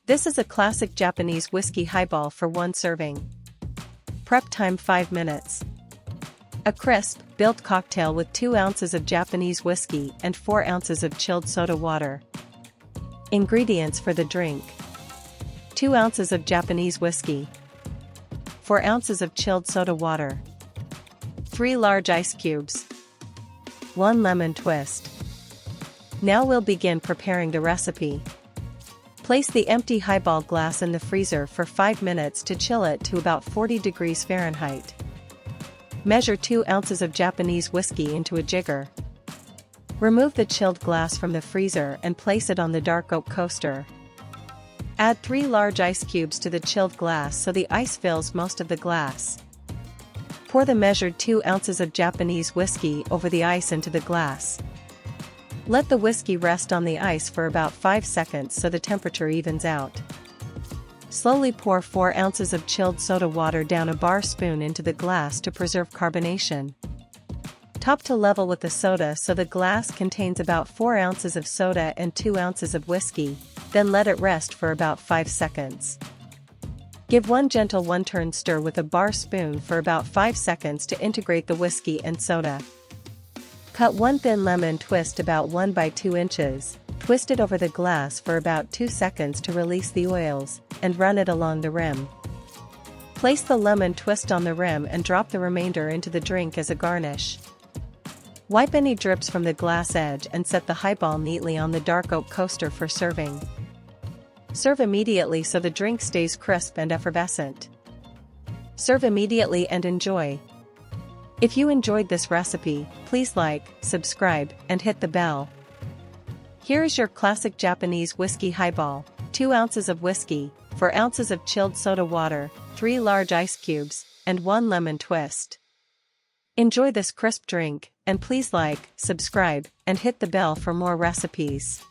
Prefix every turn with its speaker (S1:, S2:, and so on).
S1: This is a classic Japanese whiskey highball for one serving. Prep time 5 minutes. A crisp, built cocktail with 2 ounces of Japanese whiskey and 4 ounces of chilled soda water. Ingredients for the drink: 2 ounces of Japanese whiskey, 4 ounces of chilled soda water, 3 large ice cubes, 1 lemon twist. Now we'll begin preparing the recipe. Place the empty highball glass in the freezer for 5 minutes to chill it to about 40 degrees Fahrenheit. Measure 2 ounces of Japanese whiskey into a jigger. Remove the chilled glass from the freezer and place it on the dark oak coaster. Add 3 large ice cubes to the chilled glass so the ice fills most of the glass. Pour the measured 2 ounces of Japanese whiskey over the ice into the glass. Let the whiskey rest on the ice for about 5 seconds so the temperature evens out. Slowly pour 4 ounces of chilled soda water down a bar spoon into the glass to preserve carbonation. Top to level with the soda so the glass contains about 4 ounces of soda and 2 ounces of whiskey, then let it rest for about 5 seconds. Give one gentle one-turn stir with a bar spoon for about 5 seconds to integrate the whiskey and soda. Cut 1 thin lemon twist about 1 by 2 inches, twist it over the glass for about 2 seconds to release the oils, and run it along the rim. Place the lemon twist on the rim and drop the remainder into the drink as a garnish. Wipe any drips from the glass edge and set the highball neatly on the dark oak coaster for serving. Serve immediately so the drink stays crisp and effervescent. Serve immediately and enjoy. If you enjoyed this recipe, please like, subscribe, and hit the bell. Here is your classic Japanese whiskey highball: 2 ounces of whiskey, 4 ounces of chilled soda water, 3 large ice cubes, and 1 lemon twist. Enjoy this crisp drink, and please like, subscribe, and hit the bell for more recipes.